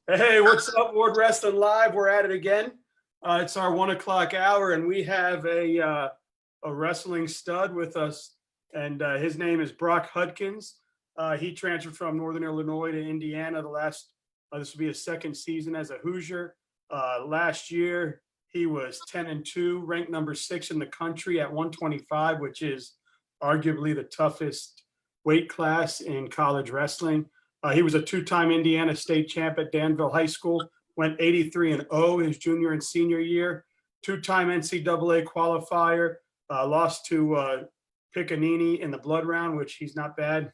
Hey, what's up, Ward Wrestling Live? We're at it again. It's our 1 o'clock hour, and we have a wrestling stud with us, and his name is Brock Hudkins. He transferred from Northern Illinois to Indiana. This will be his second season as a Hoosier. Last year, he was 10-2, ranked number 6 in the country at 125, which is arguably the toughest weight class in college wrestling. He was a two-time Indiana state champ at Danville High School, went 83-0 his junior and senior year, two-time NCAA qualifier, lost to Piccininni in the Bloodround, which he's not bad.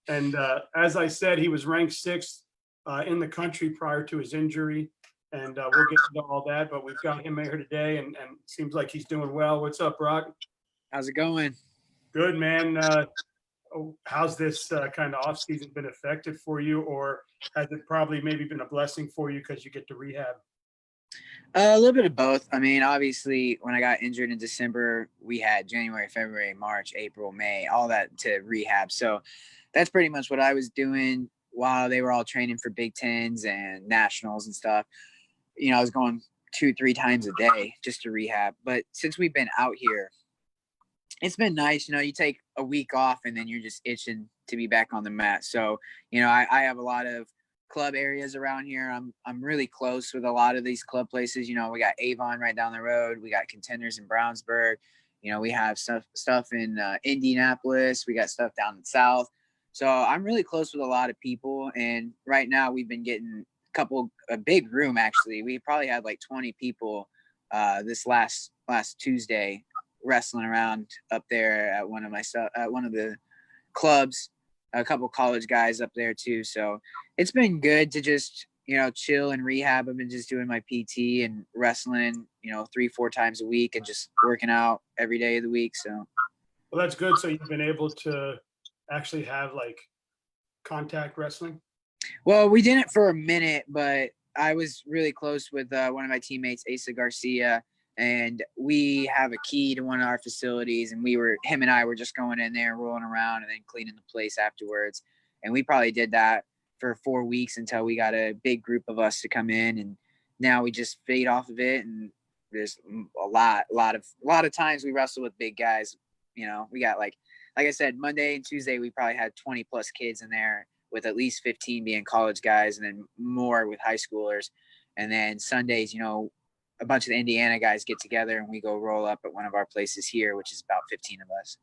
And as I said, he was ranked 6th in the country prior to his injury. And we'll get into all that, but we've got him here today, and it seems like he's doing well. What's up, Brock? How's it going? Good, man. How's this kind of off season been effective for you, or has it probably maybe been a blessing for you because you get to rehab? A little bit of both. I mean, obviously, when I got injured in December, we had January, February, March, April, May, all that to rehab. So that's pretty much what I was doing while they were all training for Big Tens and nationals and stuff. You know, I was going 2-3 times a day just to rehab. But since we've been out here, it's been nice. You know, you take a week off and then you're just itching to be back on the mat. So, you know, I have a lot of club areas around here. I'm really close with a lot of these club places. You know, we got Avon right down the road. We got Contenders in Brownsburg. You know, we have stuff in Indianapolis. We got stuff down in South. So I'm really close with a lot of people. And right now we've been getting a big room, actually. We probably had like 20 people this last Tuesday wrestling around up there at one of the clubs, a couple college guys up there too. So it's been good to just, you know, chill and rehab. I've been just doing my PT and wrestling, you know, 3-4 times a week and just working out every day of the week. So, Well, that's good. So you've been able to actually have like contact wrestling. well, we didn't for a minute, but I was really close with one of my teammates, Asa Garcia, and we have a key to one of our facilities, and him and I were just going in there, rolling around, and then cleaning the place afterwards. And we probably did that for 4 weeks until we got a big group of us to come in, and now we just fade off of it. And there's a lot of times we wrestle with big guys. You know, we got like I said, Monday and Tuesday we probably had 20 plus kids in there, with at least 15 being college guys, and then more with high schoolers. And then Sundays, you know, a bunch of the Indiana guys get together and we go roll up at one of our places here, which is about 15 of us.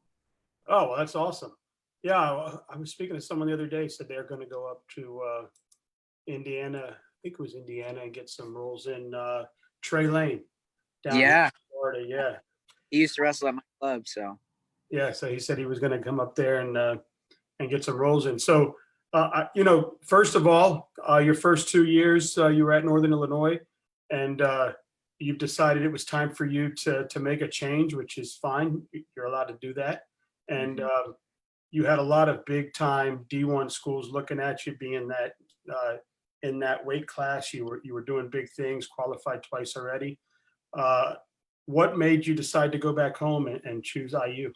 Oh, well, that's awesome. Yeah, I was speaking to someone the other day, said they're going to go up to Indiana. I think it was Indiana, and get some rolls in Trey Lane down Yeah. in Florida. Yeah. He used to wrestle at my club. So, Yeah. So he said he was going to come up there and get some rolls in. So, you know, first of all, your first 2 years you were at Northern Illinois, and you've decided it was time for you to make a change, which is fine. You're allowed to do that. And you had a lot of big time D1 schools looking at you, being that in that weight class. You were doing big things, qualified twice already. What made you decide to go back home and choose IU?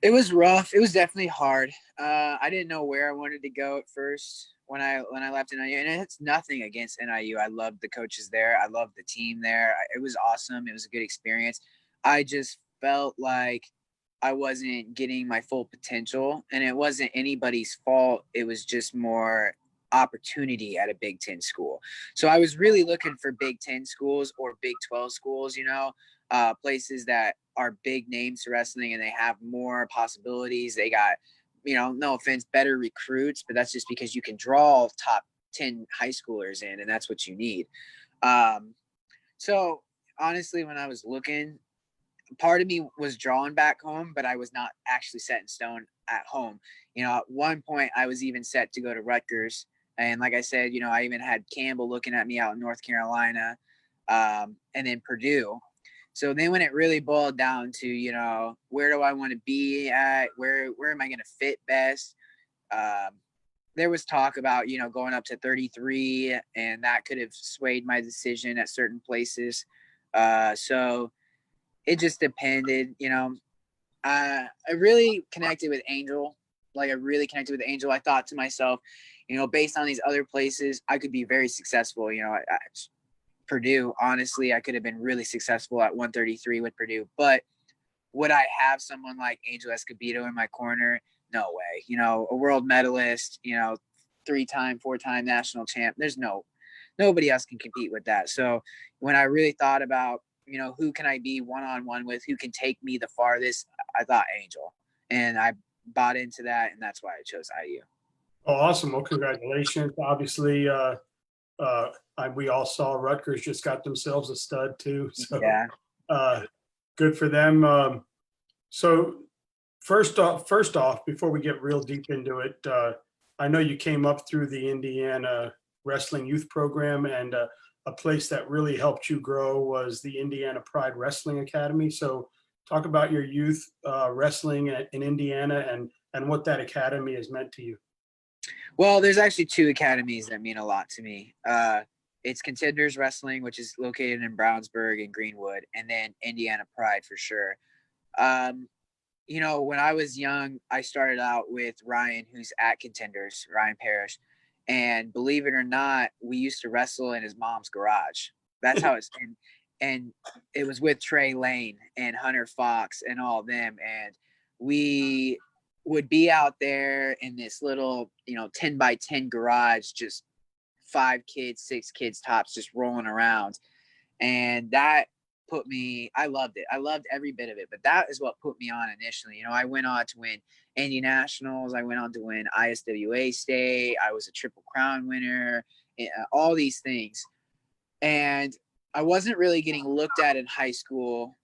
it was rough. It was definitely hard. I didn't know where I wanted to go at first when I left NIU, and it's nothing against NIU. I loved the coaches there. I loved the team there. It was awesome. It was a good experience. I just felt like I wasn't getting my full potential, and it wasn't anybody's fault. It was just more opportunity at a Big Ten school. So I was really looking for Big Ten schools or Big 12 schools, you know, places that are big names to wrestling and they have more possibilities. They got, you know, no offense, better recruits, but that's just because you can draw top 10 high schoolers in, and that's what you need. So honestly, when I was looking, part of me was drawn back home, but I was not actually set in stone at home. You know, at one point I was even set to go to Rutgers. And like I said, you know, I even had Campbell looking at me out in North Carolina, and then Purdue. So then when it really boiled down to, you know, where do I want to be at? Where am I going to fit best? There was talk about, you know, going up to 33, and that could have swayed my decision at certain places. So it just depended, you know. I really connected with Angel. I thought to myself, based on these other places, I could be very successful. Purdue, honestly, I could have been really successful at 133 with Purdue, but would I have someone like Angel Escobedo in my corner? No way. A world medalist, 3-time, 4-time national champ. There's nobody else can compete with that. So when I really thought about, who can I be one-on-one with, who can take me the farthest, I thought Angel. And I bought into that, and that's why I chose IU. Oh, awesome. Well, congratulations. Obviously, we all saw Rutgers just got themselves a stud too. So Yeah. Good for them. So first off, before we get real deep into it, I know you came up through the Indiana Wrestling Youth Program, and a place that really helped you grow was the Indiana Pride Wrestling Academy. So talk about your youth wrestling in Indiana and what that academy has meant to you. Well, there's actually 2 academies that mean a lot to me. It's Contenders Wrestling, which is located in Brownsburg and Greenwood, and then Indiana Pride for sure. When I was young, I started out with Ryan, who's at Contenders, Ryan Parrish. And believe it or not, we used to wrestle in his mom's garage. That's how it's been. And it was with Trey Lane and Hunter Fox and all of them. And we would be out there in this little, 10 by 10 garage, just 5 kids, 6 kids tops, just rolling around. And that I loved it. I loved every bit of it, but that is what put me on initially. I went on to win Indy Nationals. I went on to win ISWA state. I was a Triple Crown winner, all these things. And I wasn't really getting looked at in high school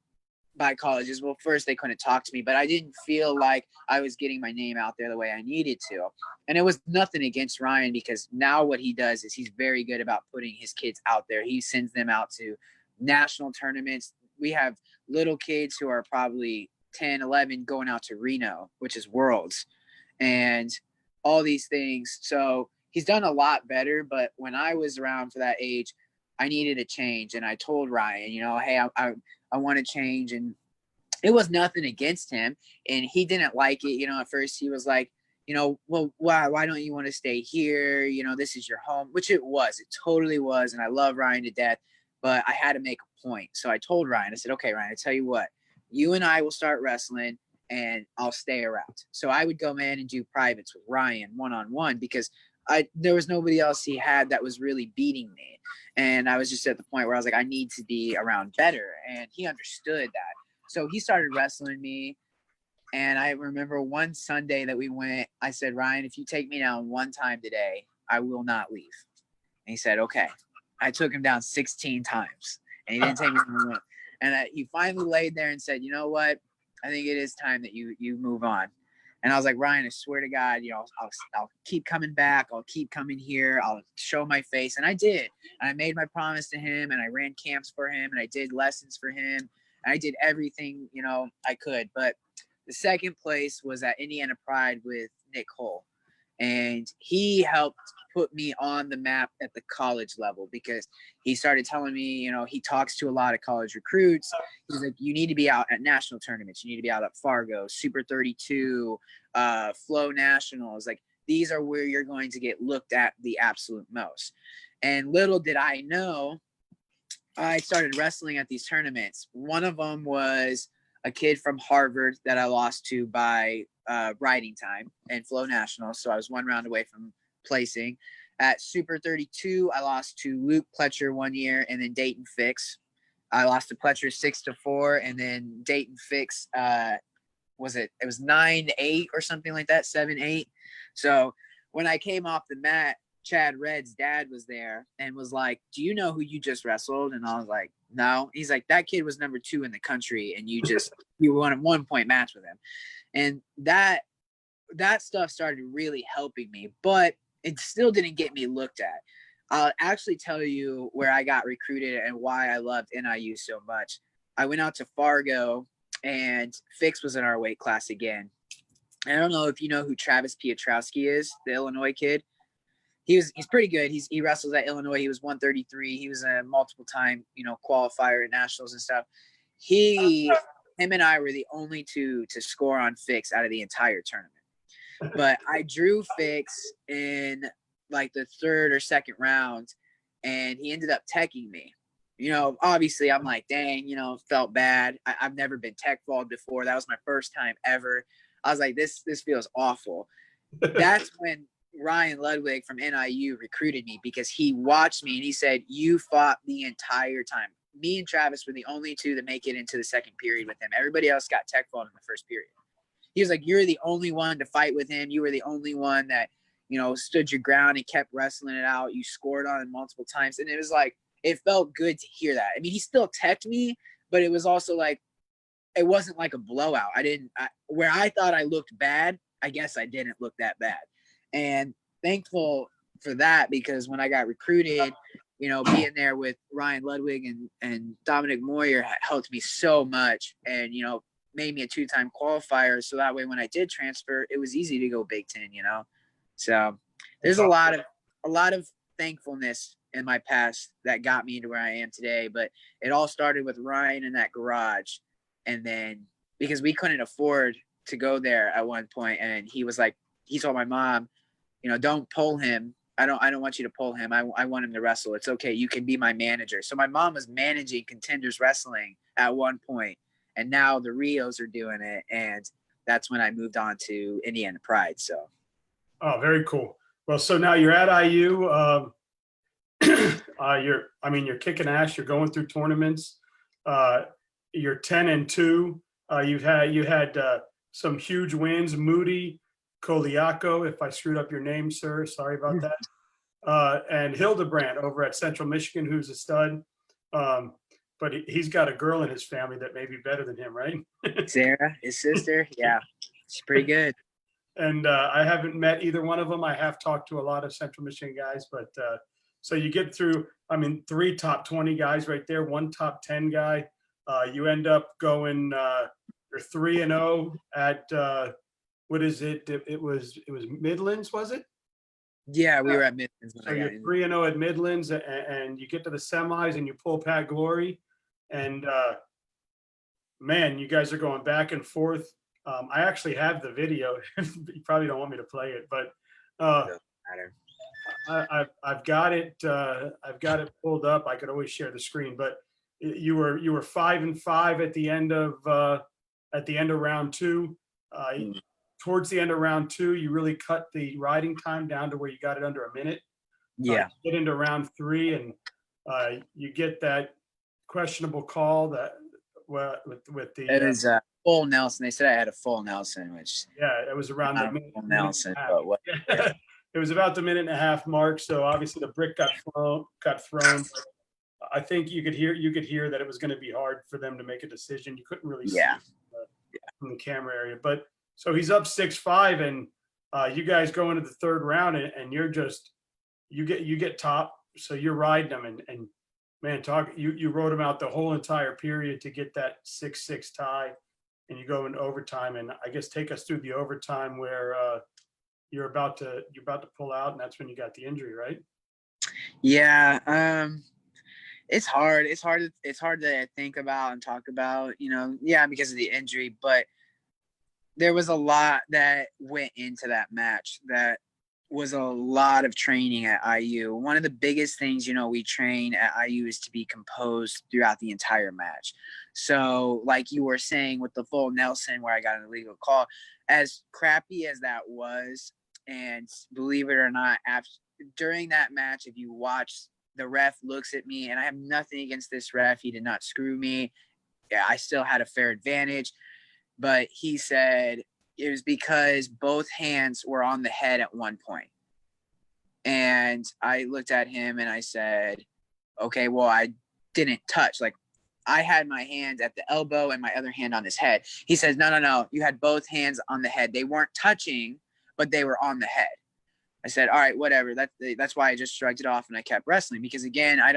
by colleges. Well, first they couldn't talk to me, but I didn't feel like I was getting my name out there the way I needed to. And it was nothing against Ryan, because now what he does is he's very good about putting his kids out there. He sends them out to national tournaments. We have little kids who are probably 10, 11 going out to Reno, which is Worlds, and all these things. So he's done a lot better. But when I was around for that age, I needed a change. And I told Ryan, hey, I want to change. And it was nothing against him. And he didn't like it. At first he was like, well, why don't you want to stay here? This is your home, which it was. It totally was. And I love Ryan to death. But I had to make a point. So I told Ryan, I said, okay, Ryan, I tell you what, you and I will start wrestling and I'll stay around. So I would go in and do privates with Ryan one-on-one, because there was nobody else he had that was really beating me. And I was just at the point where I was like, I need to be around better. And he understood that. So he started wrestling me. And I remember one Sunday that we went, I said, Ryan, if you take me down one time today, I will not leave. And he said, okay. I took him down 16 times, and he didn't take me down. And he finally laid there and said, you know what? I think it is time that you move on. And I was like, Ryan, I swear to God, I'll keep coming back. I'll keep coming here. I'll show my face. And I did. And I made my promise to him, and I ran camps for him, and I did lessons for him. And I did everything, I could. But the second place was at Indiana Pride with Nick Hull. And he helped put me on the map at the college level, because he started telling me, he talks to a lot of college recruits. He's like, you need to be out at national tournaments. You need to be out at Fargo, Super 32, Flow Nationals. Like, these are where you're going to get looked at the absolute most. And little did I know, I started wrestling at these tournaments. One of them was a kid from Harvard that I lost to by riding time and Flow Nationals. So I was 1 round away from placing. At Super 32, I lost to Luke Pletcher 1 year, and then Dayton Fix. I lost to Pletcher 6-4, and then Dayton Fix, it was 9-8 or something like that, 7-8. So when I came off the mat, Chad Red's dad was there and was like, do you know who you just wrestled? And I was like, no. He's like, that kid was number 2 in the country, and you won a 1-point match with him. And that stuff started really helping me, but it still didn't get me looked at. I'll actually tell you where I got recruited and why I loved NIU so much. I went out to Fargo, and Fix was in our weight class again. I don't know if you know who Travis Piotrowski is, the Illinois kid. He's pretty good. He wrestles at Illinois. He was 133. He was a multiple time, qualifier at nationals and stuff. Him and I were the only 2 to score on Fix out of the entire tournament. But I drew Fix in like the third or second round, and he ended up teching me. Obviously I'm like, dang, felt bad. I've never been tech falled before. That was my first time ever. I was like, this feels awful. That's when Ryan Ludwig from NIU recruited me, because he watched me and he said, you fought the entire time. Me and Travis were the only two that make it into the second period with him. Everybody else got tech falled in the first period. He was like, you're the only one to fight with him. You were the only one that, stood your ground and kept wrestling it out. You scored on him multiple times. And it was like, it felt good to hear that. I mean, he still teched me, but it was also like, it wasn't like a blowout. Where I thought I looked bad, I guess I didn't look that bad. And thankful for that, because when I got recruited, being there with Ryan Ludwig and Dominic Moyer helped me so much, and, made me a 2-time qualifier. So that way, when I did transfer, it was easy to go Big Ten, So there's a lot of thankfulness in my past that got me to where I am today. But it all started with Ryan in that garage. And then because we couldn't afford to go there at one point, and he was like, he told my mom, don't pull him. I don't want you to pull him. I want him to wrestle. It's okay. You can be my manager. So my mom was managing Contenders Wrestling at one point, and now the Rios are doing it. And that's when I moved on to Indiana Pride. So. Oh, very cool. Well, so now you're at IU. You're kicking ass. You're going through tournaments. You're 10-2. You had some huge wins. Moody, Koliako, if I screwed up your name, sir, sorry about that. And Hildebrand over at Central Michigan, who's a stud. But he's got a girl in his family that may be better than him, right? Sarah, his sister. Yeah, she's pretty good. And I haven't met either one of them. I have talked to a lot of Central Michigan guys, but so you get through, 3 top 20 guys right there, 1 top 10 guy. You end up going, you're 3-0 at, what is it? It was Midlands, was it? Yeah, we were at Midlands. So you're 3-0 at Midlands, and you get to the semis and you pull Pat Glory. And man, you guys are going back and forth. I actually have the video. You probably don't want me to play it, but I've got it. I've got it pulled up. I could always share the screen, but you were 5-5 at the end of round 2. Towards the end of round 2, you really cut the riding time down to where you got it under a minute. Yeah. Get into round 3, and you get that questionable call that with the. It was full Nelson. They said I had a full Nelson, which it was around the minute. Nelson, but what? It was about the 1.5 minute mark. So obviously the brick got thrown. I think you could hear that it was going to be hard for them to make a decision. You couldn't really see from the camera area, but so he's up 6-5, and you guys go into the third round, and you're just you get top. So you're riding them, and man, you rode them out the whole entire period to get that 6-6 tie, and you go into overtime. And I guess take us through the overtime where you're about to pull out, and that's when you got the injury, right? Yeah. It's hard. It's hard to think about and talk about, because of the injury, but there was a lot that went into that match. That was a lot of training at IU. One of the biggest things, we train at IU is to be composed throughout the entire match. So like you were saying with the full Nelson, where I got an illegal call, as crappy as that was, and believe it or not, during that match, if you watch, the ref looks at me, and I have nothing against this ref. He did not screw me. Yeah, I still had a fair advantage. But he said it was because both hands were on the head at one point. And I looked at him and I said, okay, well, I didn't touch. Like, I had my hand at the elbow and my other hand on his head. He says, no. You had both hands on the head. They weren't touching, but they were on the head. I said, all right, whatever. That's why I just shrugged it off and I kept wrestling, because again, I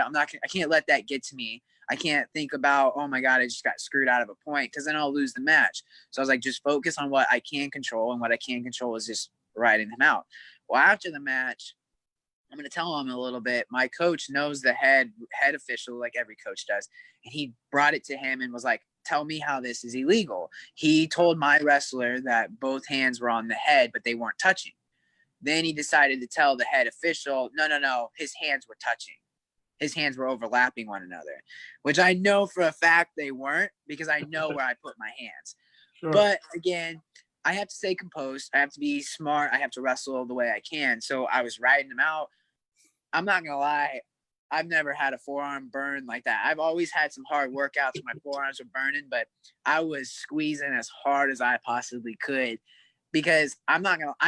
can't let that get to me. I can't think about, oh my God, I just got screwed out of a point, because then I'll lose the match. So I was like, just focus on what I can control, and what I can control is just riding him out. Well, after the match, I'm going to tell him a little bit. My coach knows the head official, like every coach does, and he brought it to him and was like, tell me how this is illegal. He told my wrestler that both hands were on the head, but they weren't touching. Then he decided to tell the head official, no, his hands were touching. His hands were overlapping one another, which I know for a fact they weren't, because I know where I put my hands. Sure. But again, I have to stay composed. I have to be smart. I have to wrestle the way I can. So I was riding him out. I'm not going to lie. I've never had a forearm burn like that. I've always had some hard workouts where my forearms were burning, but I was squeezing as hard as I possibly could, because I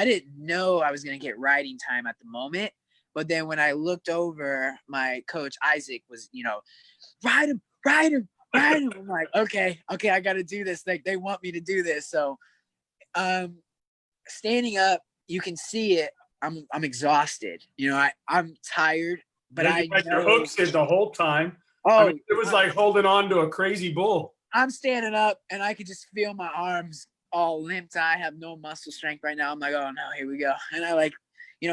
didn't know I was going to get riding time at the moment. But then when I looked over, my coach Isaac was, ride him. I'm like, okay, I got to do this. Like, they want me to do this. So standing up, you can see it. I'm exhausted. I'm tired, but Yeah, you had your hooks in the whole time. Oh, it was like holding on to a crazy bull. I'm standing up and I could just feel my arms all limp. I have no muscle strength right now. I'm like, oh no, here we go. And I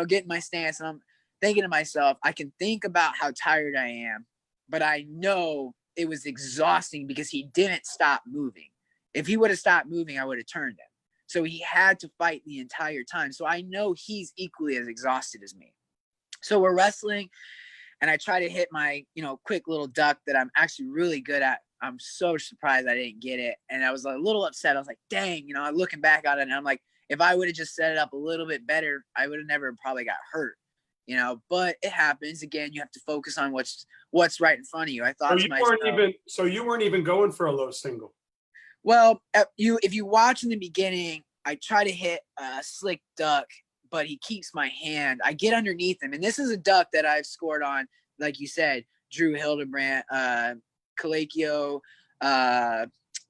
get in my stance, and I'm thinking to myself, I can think about how tired I am, but I know it was exhausting because he didn't stop moving. If he would have stopped moving, I would have turned him. So he had to fight the entire time. So I know he's equally as exhausted as me. So we're wrestling, and I try to hit my, quick little duck that I'm actually really good at. I'm so surprised I didn't get it. And I was a little upset. I was like, dang, looking back on it, and I'm like, if I would have just set it up a little bit better, I would have never probably got hurt, but it happens. Again, you have to focus on what's right in front of you. I thought to myself, you weren't even going for a low single. Well, if you watch in the beginning, I try to hit a slick duck, but he keeps my hand. I get underneath him, and this is a duck that I've scored on, like you said, Drew Hildebrandt, Kalakio,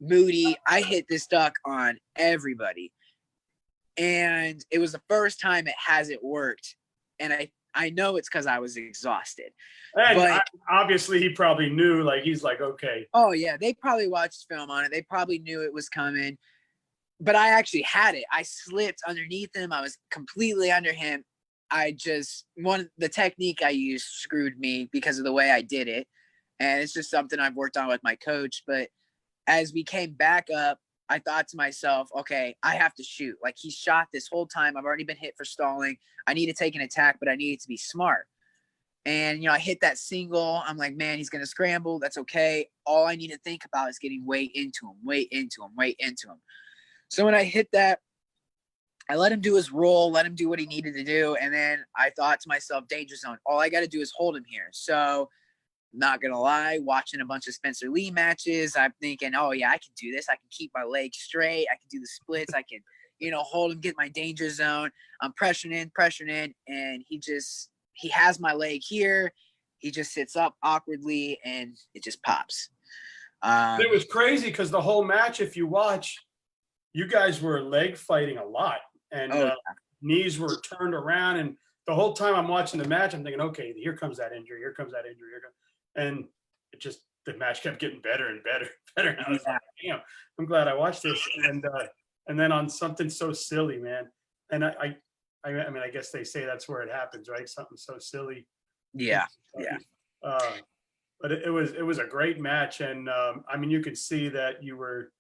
Moody. I hit this duck on everybody, and it was the first time it hasn't worked, and I know it's because I was exhausted. And obviously he probably knew, like, he's like, okay. Oh yeah, they probably watched film on it. They probably knew it was coming. But I actually had it. I slipped underneath him. I was completely under him. The technique I used screwed me because of the way I did it. And it's just something I've worked on with my coach. But as we came back up, I thought to myself, okay, I have to shoot. Like, he shot this whole time. I've already been hit for stalling. I need to take an attack, but I need it to be smart. And, I hit that single. I'm like, man, he's going to scramble. That's okay. All I need to think about is getting weight into him. So when I hit that, I let him do his roll, let him do what he needed to do. And then I thought to myself, danger zone. All I got to do is hold him here. So not going to lie, watching a bunch of Spencer Lee matches, I'm thinking, oh yeah, I can do this. I can keep my legs straight. I can do the splits. I can, hold him, get my danger zone. I'm pressuring in. And he has my leg here. He just sits up awkwardly and it just pops. It was crazy because the whole match, if you watch, you guys were leg fighting a lot, and knees were turned around. And the whole time I'm watching the match, I'm thinking, okay, here comes that injury. And the match kept getting better and better. And I was like, damn, I'm glad I watched this. And then on something so silly, man. And I mean, I guess they say that's where it happens, right? Something so silly. Yeah. But it was a great match. And I mean, you could see that you were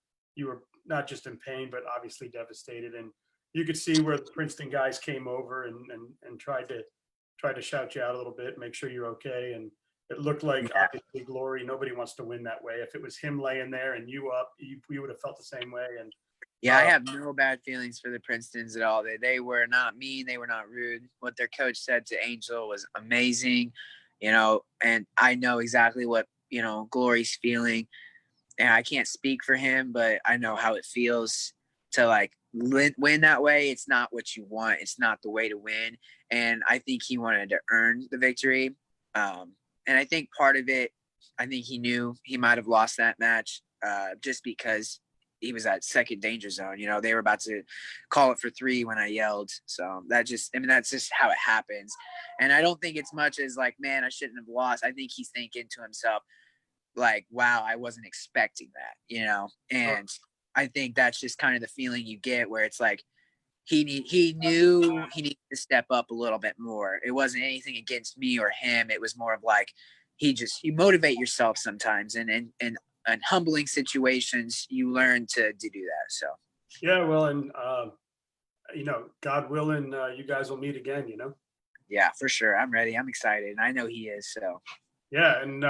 not just in pain, but obviously devastated. And you could see where the Princeton guys came over and tried to shout you out a little bit, make sure you're okay. And it looked like obviously Glory. Nobody wants to win that way. If it was him laying there and you up, you would have felt the same way. And I have no bad feelings for the Princetons at all. They were not mean. They were not rude. What their coach said to Angel was amazing, and I know exactly what, Glory's feeling. And I can't speak for him, but I know how it feels to like win that way. It's not what you want. It's not the way to win. And I think he wanted to earn the victory. And I think part of it, I think he knew he might have lost that match just because he was at second danger zone. They were about to call it for 3 when I yelled. So that's just how it happens. And I don't think it's much as like, man, I shouldn't have lost. I think he's thinking to himself, like, wow, I wasn't expecting that, and I think that's just kind of the feeling you get where it's like he knew he needed to step up a little bit more. It wasn't anything against me or him. It was more of like you motivate yourself sometimes, and in humbling situations you learn to do that. So yeah, well, and God willing, you guys will meet again, Yeah, for sure. I'm ready. I'm excited. And I know he is. So Yeah. And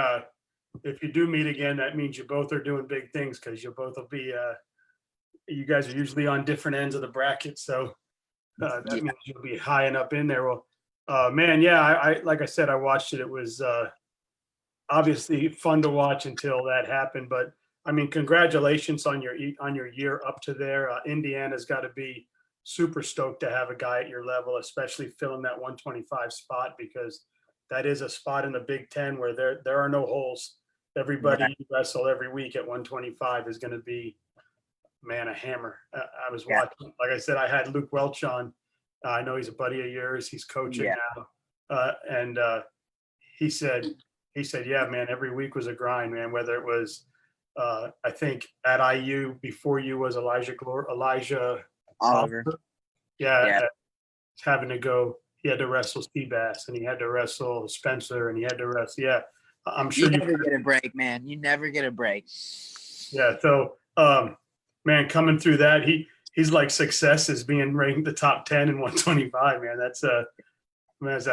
if you do meet again, that means you both are doing big things because you both will be, you guys are usually on different ends of the bracket. So that yeah, means you'll be high and up in there. Well, man, yeah, I like I said, I watched it. It was obviously fun to watch until that happened. But I mean, congratulations on your year up to there. Indiana's got to be super stoked to have a guy at your level, especially filling that 125 spot because that is a spot in the Big Ten where there are no holes. Everybody right. you wrestle every week at 125 is going to be, man, a hammer. I was Yeah. watching, like I said, I had Luke Welch on. I know he's a buddy of yours. He's coaching Yeah. now, and he said, yeah, man, every week was a grind, man. Whether it was, I think at IU before you was Elijah Oliver. Oliver, yeah, Yeah. having to go. He had to wrestle Seabass, and he had to wrestle Spencer, and he had to wrestle. Yeah, I'm You sure you. never get a break, man. You never get a break. Yeah, so man, coming through that, he's like success is being ranked the top 10 in 125. Man, that's a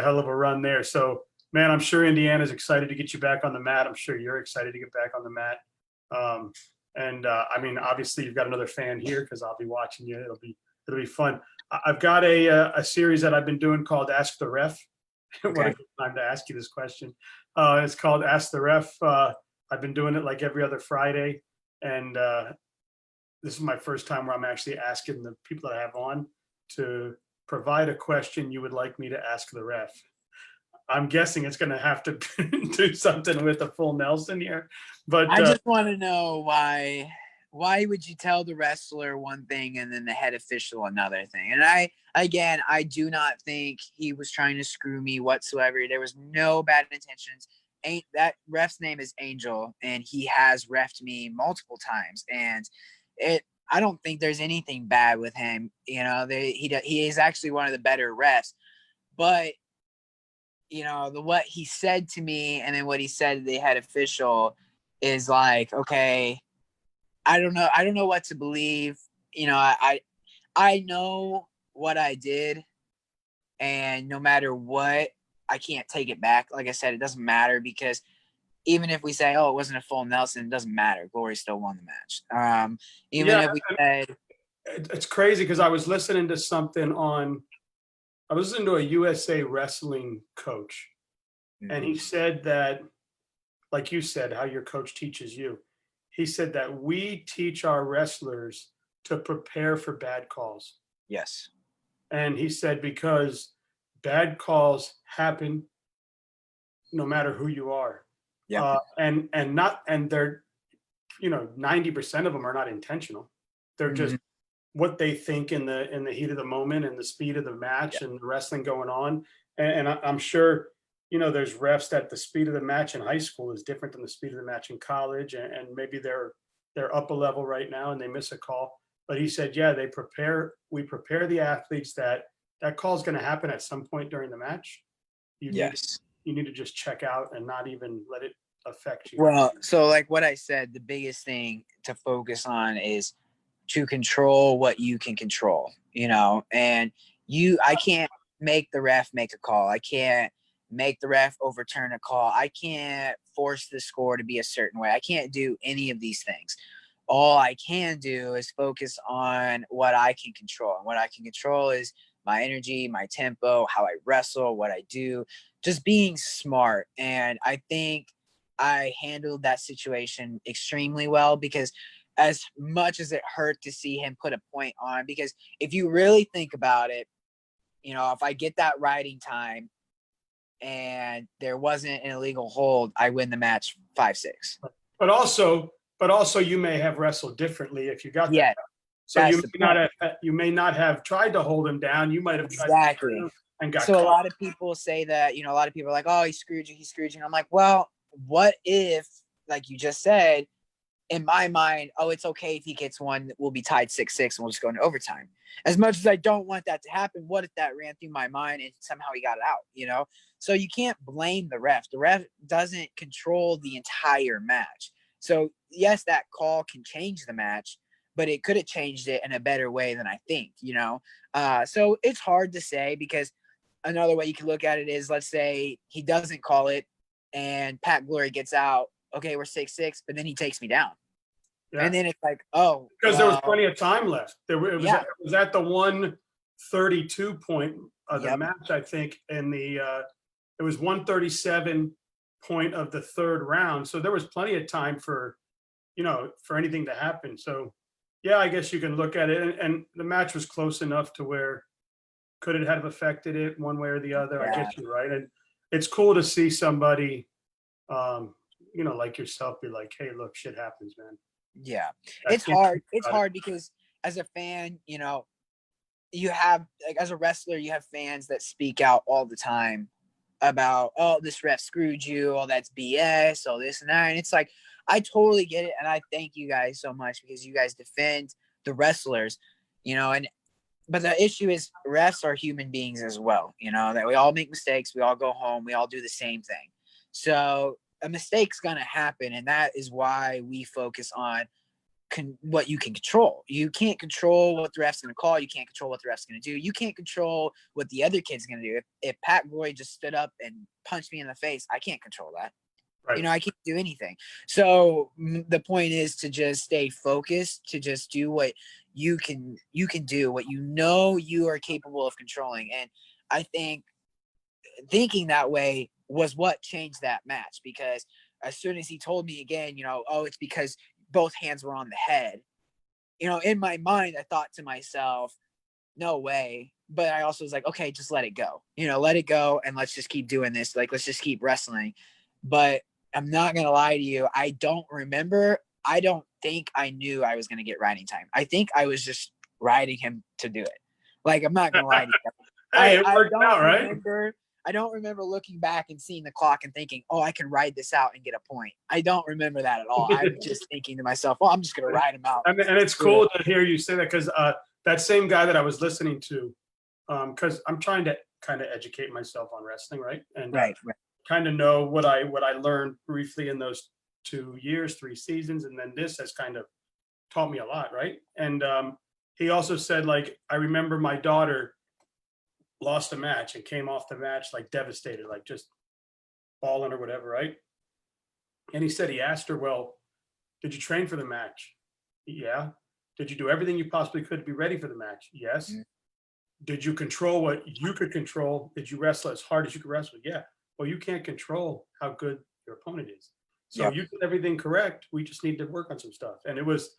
hell of a run there. So, man, I'm sure Indiana's excited to get you back on the mat. I'm sure you're excited to get back on the mat. And I mean, obviously, you've got another fan here because I'll be watching you. It'll be fun. I've got a series that I've been doing called Ask the Ref. What a Okay. good time to ask you this question. It's called Ask the Ref. I've been doing it like every other Friday, and this is my first time where I'm actually asking the people that I have on to provide a question you would like me to ask the ref. I'm guessing it's going to have to do something with a full Nelson here, but I just want to know why would you tell the wrestler one thing and then the head official another thing? And I do not think he was trying to screw me whatsoever. There was no bad intentions. Ain't that ref's name is Angel, and he has refed me multiple times, and I don't think there's anything bad with him. He is actually one of the better refs, but what he said to me and then what he said to the head official is like, okay, I don't know what to believe. I know what I did, and no matter what, I can't take it back. Like I said, it doesn't matter because even if we say, oh, it wasn't a full Nelson, it doesn't matter. Glory still won the match. Even yeah, if we said, it's crazy because I was listening to I was listening to a USA wrestling coach, and he said that, like you said, how your coach teaches you. He said that we teach our wrestlers to prepare for bad calls. yes, And he said, because bad calls happen no matter who you are. yeah, And they're, 90% of them are not intentional. They're just mm-hmm. what they think in the heat of the moment and the speed of the match Yeah. and the wrestling going on. And I'm sure, there's refs that the speed of the match in high school is different than the speed of the match in college. And maybe they're up a level right now and they miss a call. But he said, yeah, we prepare the athletes that call is going to happen at some point during the match. You need, Yes. you need to just check out and not even let it affect you. Well, so like what I said, the biggest thing to focus on is to control what you can control, and I can't make the ref make a call. I can't make the ref overturn a call. I can't force the score to be a certain way. I can't do any of these things. All I can do is focus on what I can control. And what I can control is my energy, my tempo, how I wrestle, what I do, just being smart. And I think I handled that situation extremely well because as much as it hurt to see him put a point on, because if you really think about it, if I get that riding time and there wasn't an illegal hold, I win the match 5-6. But also you may have wrestled differently if you got that. Yeah, So that's the point. you may not have tried to hold him down. You might have tried Exactly. and got So a caught. lot of people say that, a lot of people are like, oh, he screwed you. And I'm like, well, what if, like you just said, in my mind, oh, it's okay if he gets one, we'll be tied 6-6 and we'll just go into overtime. As much as I don't want that to happen, what if that ran through my mind and somehow he got it out, So you can't blame the ref. The ref doesn't control the entire match. So yes, that call can change the match, but it could have changed it in a better way than I think, you know? So it's hard to say, because another way you can look at it is, let's say he doesn't call it and Pat Glory gets out. Okay, we're 6-6, but then he takes me down. Yeah. And then it's like, oh, Because there was well, plenty of time left. yeah. It was at the 132 point of the Yep. match, I think, and it was 137 point of the third round. So there was plenty of time for, for anything to happen. So yeah, I guess you can look at it, and the match was close enough to where could it have affected it one way or the other? I Yeah. guess you're right. And it's cool to see somebody, like yourself be like, hey, look, shit happens, man. Yeah. I It's can't hard. think It's about it. hard because as a fan, you have, like, as a wrestler, you have fans that speak out all the time about, oh, this ref screwed you, oh, that's BS, oh, this and that. And it's like, I totally get it. And I thank you guys so much, because you guys defend the wrestlers, but the issue is refs are human beings as well, that we all make mistakes. We all go home. We all do the same thing. So a mistake's going to happen. And that is why we focus on what you can control. You can't control what the ref's going to call. You can't control what the ref's going to do. You can't control what the other kid's going to do. If Pat Roy just stood up and punched me in the face, I can't control that. Right. I can't do anything. So the point is to just stay focused, to just do what you can do, what you are capable of controlling. And I think thinking that way was what changed that match, because as soon as he told me again, oh, it's because both hands were on the head, in my mind, I thought to myself, no way. But I also was like, okay, just let it go, let it go. And let's just keep doing this. Like, let's just keep wrestling. But I'm not going to lie to you. I don't remember. I don't think I knew I was going to get riding time. I think I was just riding him to do it. Like, I'm not going to lie to you. Hey, it worked out, right? I don't remember looking back and seeing the clock and thinking, oh, I can ride this out and get a point. I don't remember that at all. I'm just thinking to myself, well, I'm just going to ride him out. And it's cool to hear you say that, because that same guy that I was listening to, because I'm trying to kind of educate myself on wrestling, right? And right. kind of know what I learned briefly in those 2 years, 3 seasons, and then this has kind of taught me a lot, right? And he also said, like, I remember my daughter lost a match and came off the match like devastated, like just bawling or whatever, right? And he said he asked her, well, did you train for the match? Yeah. Did you do everything you possibly could to be ready for the match? Yes. Mm-hmm. Did you control what you could control? Did you wrestle as hard as you could wrestle? Yeah. Well, you can't control how good your opponent is. So you did everything correct. We just need to work on some stuff. And it was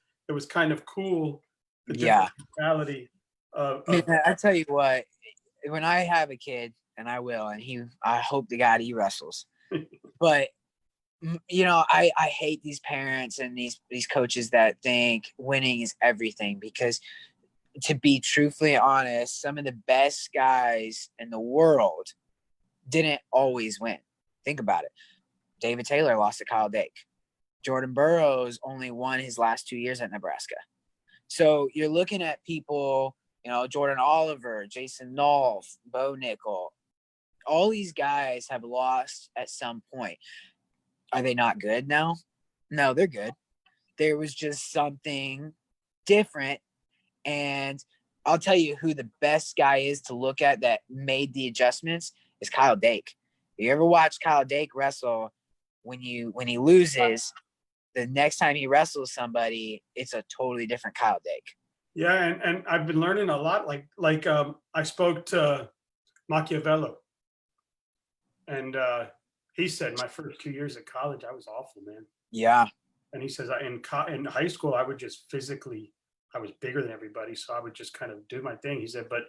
kind of cool. The mentality of I tell you what, when I have a kid, and I will, and I hope to God he wrestles, but I hate these parents and these coaches that think winning is everything, because to be truthfully honest, some of the best guys in the world didn't always win. Think about it. David Taylor lost to Kyle Dake. Jordan Burroughs only won his last 2 years at Nebraska. So you're looking at people, Jordan Oliver, Jason Nolf, Bo Nickel. All these guys have lost at some point. Are they not good now? No, they're good. There was just something different. And I'll tell you who the best guy is to look at that made the adjustments is Kyle Dake. You ever watch Kyle Dake wrestle? When he loses, the next time he wrestles somebody, it's a totally different Kyle Dake. Yeah, and I've been learning a lot. Like I spoke to Machiavello, and he said my first 2 years at college, I was awful, man. Yeah. And he says in high school, I would just physically, I was bigger than everybody, so I would just kind of do my thing. He said, but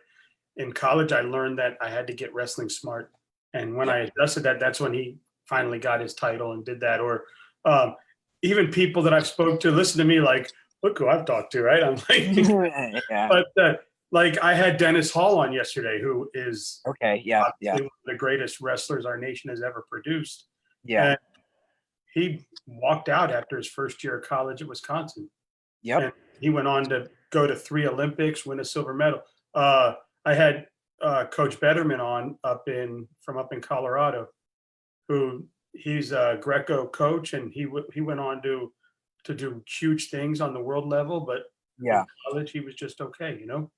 in college, I learned that I had to get wrestling smart. And when I adjusted that, that's when he finally got his title and did that. Or even people that I've spoke to listen to me like, look who I've talked to, right? I'm like, but like I had Dennis Hall on yesterday, who is one of the greatest wrestlers our nation has ever produced. Yeah. And he walked out after his first year of college at Wisconsin. Yep. And he went on to go to 3 Olympics, win a silver medal. I had Coach Betterman on from up in Colorado, who he's a Greco coach, and he went on to do huge things on the world level. But Yeah. college, he was just okay, you know?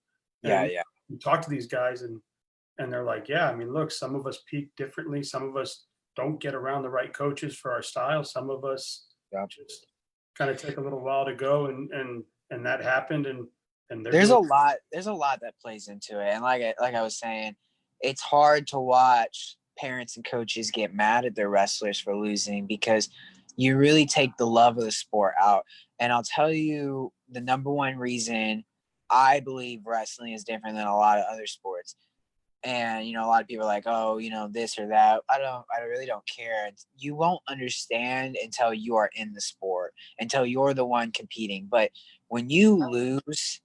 Yeah. And Yeah. you talk to these guys and they're like, yeah, I mean, look, some of us peak differently. Some of us don't get around the right coaches for our style. Some of us Yeah. just kind of take a little while to go and that happened and they're There's doing. a lot that plays into it. And like I was saying, it's hard to watch parents and coaches get mad at their wrestlers for losing because you really take the love of the sport out. And I'll tell you the number one reason I believe wrestling is different than a lot of other sports. And a lot of people are like, oh, this or that. I really don't care. You won't understand until you are in the sport, until you're the one competing. But when you lose,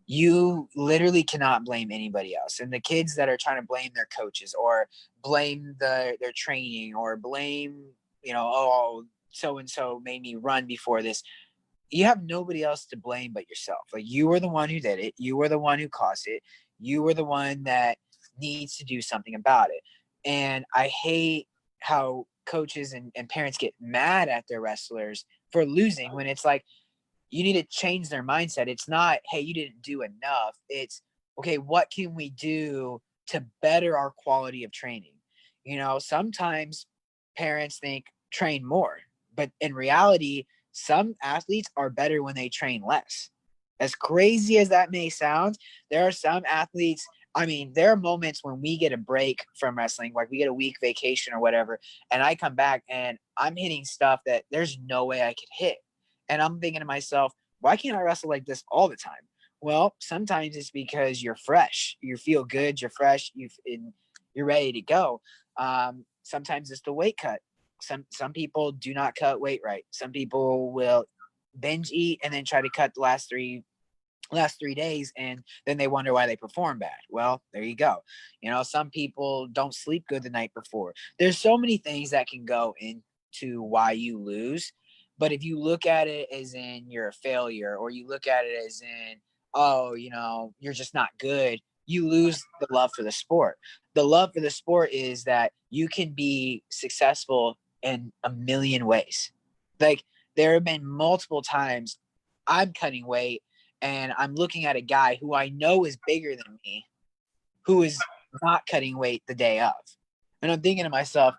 you literally cannot blame anybody else. And the kids that are trying to blame their coaches or blame their training or blame, oh, so and so made me run before this. You have nobody else to blame but yourself. Like, you were the one who did it. You were the one who caused it. You were the one that needs to do something about it. And I hate how coaches and parents get mad at their wrestlers for losing when it's like, you need to change their mindset. It's not, hey, you didn't do enough. It's, okay, what can we do to better our quality of training? Sometimes parents think train more, but in reality, some athletes are better when they train less. As crazy as that may sound, there are some athletes. I mean, there are moments when we get a break from wrestling, like we get a week vacation or whatever, and I come back and I'm hitting stuff that there's no way I could hit. And I'm thinking to myself, why can't I wrestle like this all the time? Well, sometimes it's because you're fresh. You feel good. You're fresh. You're ready to go. Sometimes it's the weight cut. Some people do not cut weight right. Some people will binge eat and then try to cut the last 3 days, and then they wonder why they perform bad. Well, there you go. Some people don't sleep good the night before. There's so many things that can go into why you lose. But if you look at it as in you're a failure, or you look at it as in, oh, you're just not good, you lose the love for the sport. The love for the sport is that you can be successful in a million ways. Like, there have been multiple times I'm cutting weight and I'm looking at a guy who I know is bigger than me, who is not cutting weight the day of. And I'm thinking to myself,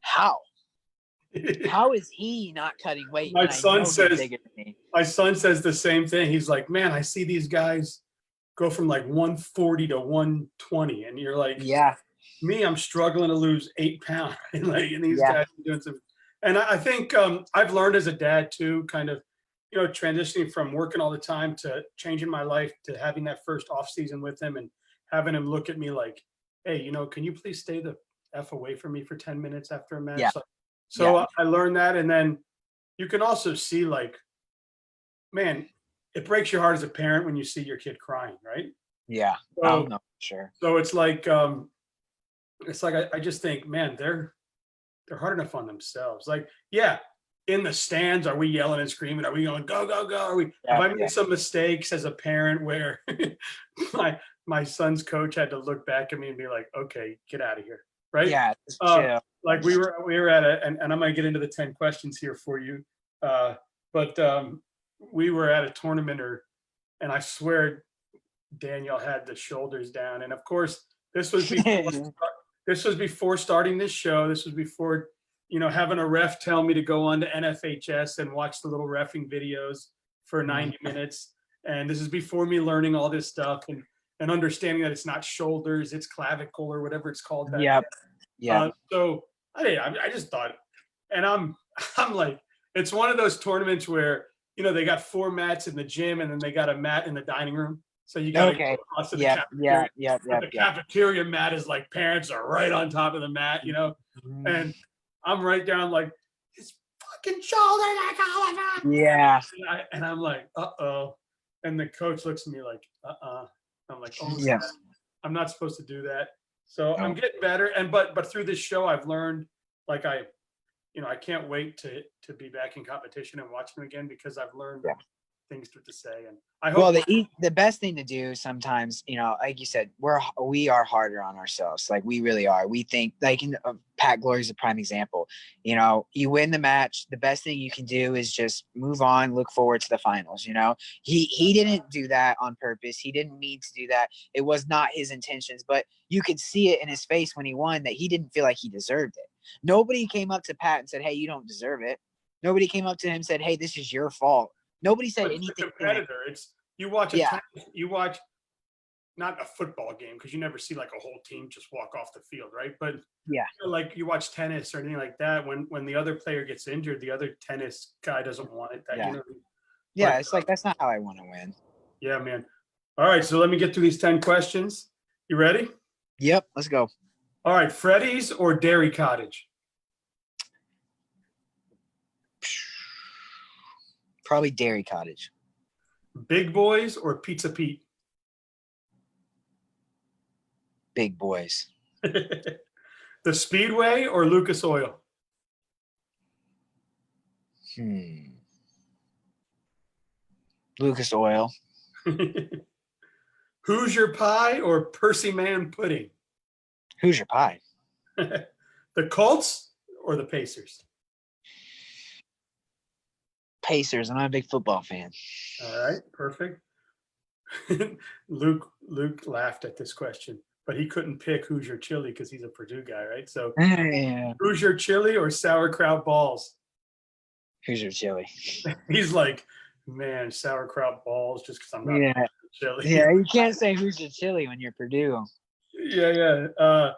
how? How is he not cutting weight My and I son know he's says bigger than me? my son says the same thing. He's like, man, I see these guys go from like 140 to 120, and you're like, Yeah, me, I'm struggling to lose 8 pounds. And these yeah, guys are doing some. And I think I've learned as a dad too, kind of, transitioning from working all the time to changing my life to having that first off season with him and having him look at me like, hey, can you please stay the F away from me for 10 minutes after a yeah, match? yeah, So I learned that. And then you can also see like, man, it breaks your heart as a parent when you see your kid crying, right? yeah. I So don't know for sure. so it's like I just think, man, they're hard enough on themselves. Like, yeah, in the stands, are we yelling and screaming? Are we going go go go? Have Yeah, I yeah, made some mistakes as a parent where my son's coach had to look back at me and be like, okay, get out of here, right? yeah. Just Uh, chill. like we were at and I'm gonna get into the 10 questions here for you. But we were at a tournament and I swear Daniel had the shoulders down. And of course, this was before this was before starting this show. This was before, having a ref tell me to go on to NFHS and watch the little reffing videos for 90 minutes. And this is before me learning all this stuff and understanding that it's not shoulders, it's clavicle or whatever it's called back Yep, yep. then. So I just thought, and I'm like, it's one of those tournaments where, they got 4 mats in the gym and then they got a mat in the dining room. So you got to go Okay. across to the Yep, yeah, cafeteria. yep, But yep, the yep. cafeteria mat is like parents are right on top of the mat, and I'm right down like his fucking shoulder. Yeah, And I'm like, uh-oh. And the coach looks at me like, I'm like, oh, yeah. I'm not supposed to do that. So I'm No. getting better. And but through this show, I've learned like I can't wait to be back in competition and watching them again because I've learned Yeah. things to say. And I Well, hope. the best thing to do sometimes, like you said, we are harder on ourselves. Like we really are. We think like Pat Glory is a prime example. You win the match. The best thing you can do is just move on, look forward to the finals. He didn't do that on purpose. He didn't mean to do that. It was not his intentions, but you could see it in his face when he won that he didn't feel like he deserved it. Nobody came up to Pat and said, "Hey, you don't deserve it." Nobody came up to him and said, "Hey, this is your fault." Nobody said It's the anything to him. competitor. It's you watch Yeah. you watch not a football game because you never see like a whole team just walk off the field, right? But Yeah. like you watch tennis or anything like that. When the other player gets injured, the other tennis guy doesn't want it. That Yeah. But, It's like that's not how I want to win. Yeah, man. All right, so let me get through these 10 questions. You ready? Yep, let's go. All right, Freddy's or Dairy Cottage? Probably Dairy Cottage. Big Boys or Pizza Pete? Big Boys. The Speedway or Lucas Oil? Lucas Oil. Hoosier Pie or Percy Man Pudding? Hoosier Pie. The Colts or the Pacers? Pacers. I'm not a big football fan. All right, perfect. Luke laughed at this question, but he couldn't pick Hoosier Chili because he's a Purdue guy, right? So Yeah. Hoosier Chili or sauerkraut balls? Hoosier Chili. He's like, man, sauerkraut balls just because I'm not chili. Yeah, you can't say Hoosier Chili when you're Purdue. Yeah.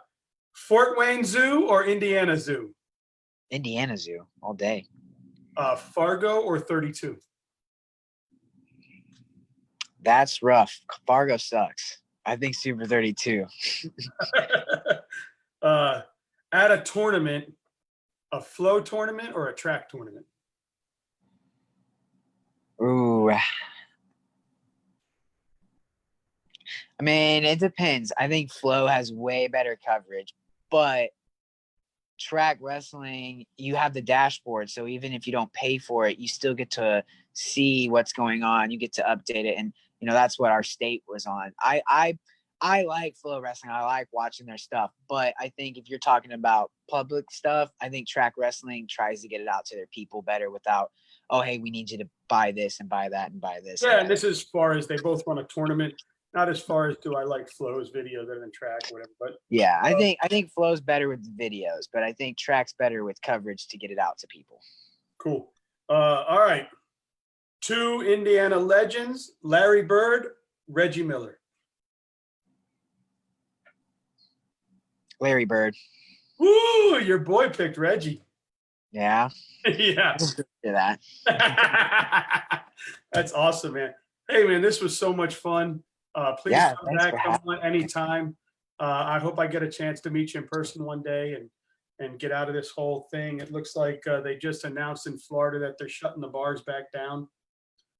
Fort Wayne Zoo or Indiana Zoo? Indiana Zoo all day. Fargo or 32? That's rough. Fargo sucks. I think Super 32. At a tournament, a flow tournament or a track tournament? Ooh. I mean, it depends. I think flow has way better coverage, but track wrestling, you have the dashboard. So even if you don't pay for it, you still get to see what's going on. You get to update it. And, that's what our state was on. I like flow wrestling. I like watching their stuff. But I think if you're talking about public stuff, I think track wrestling tries to get it out to their people better without, oh, hey, we need you to buy this and buy that and buy this. Yeah, and this is as far as they both run a tournament. Not as far as do I like Flow's video better than track or whatever. But yeah, I think Flow's better with videos, but I think track's better with coverage to get it out to people. Cool. All right. 2 Indiana legends, Larry Bird, Reggie Miller. Larry Bird. Woo, your boy picked Reggie. Yeah. Yeah. That. That's awesome, man. Hey, man, this was so much fun. Please come back on anytime. I hope I get a chance to meet you in person one day and get out of this whole thing. It looks like they just announced in Florida that they're shutting the bars back down.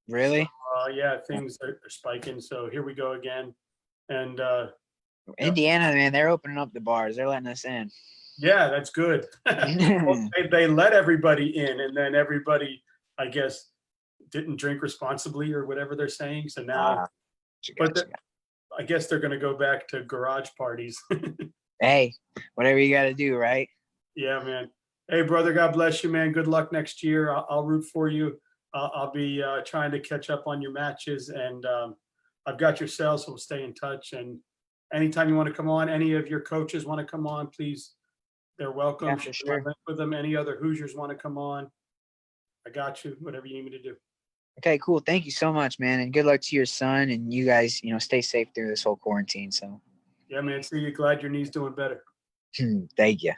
Really? So, yeah, things are spiking. So here we go again. And Indiana, man, they're opening up the bars. They're letting us in. Yeah, that's good. Well, they let everybody in, and then everybody, I guess, didn't drink responsibly or whatever they're saying. So now, I guess they're going to go back to garage parties. Hey, whatever you got to do, right? Yeah, man. Hey, brother, God bless you, man. Good luck next year. I'll root for you. I'll be trying to catch up on your matches, and I've got your cell, so we'll stay in touch. And anytime you want to come on, any of your coaches want to come on, please, they're welcome. Yeah, for sure. With them. Any other Hoosiers want to come on, I got you. Whatever you need me to do. Okay, cool. Thank you so much, man, and good luck to your son. And you guys, stay safe through this whole quarantine. So. Yeah, man. See you. Glad your knee's doing better. Thank you.